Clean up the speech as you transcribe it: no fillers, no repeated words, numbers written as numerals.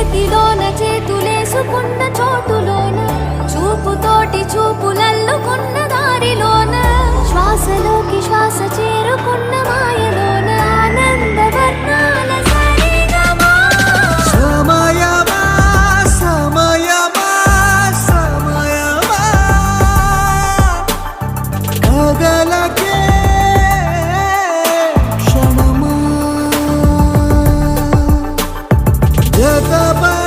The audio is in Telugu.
చేతిలోన చేతులేసుకున్న చోటులోన చూపుతోటి చూపులల్లుకున్న దారిలోన శ్వాసలోకి శ్వాస చేరుకున్న మాయలోన ఆనంద వర్ణాల సరిగమా సమయమా సమయమా సమయమా కదలకే క్షణమా జతపై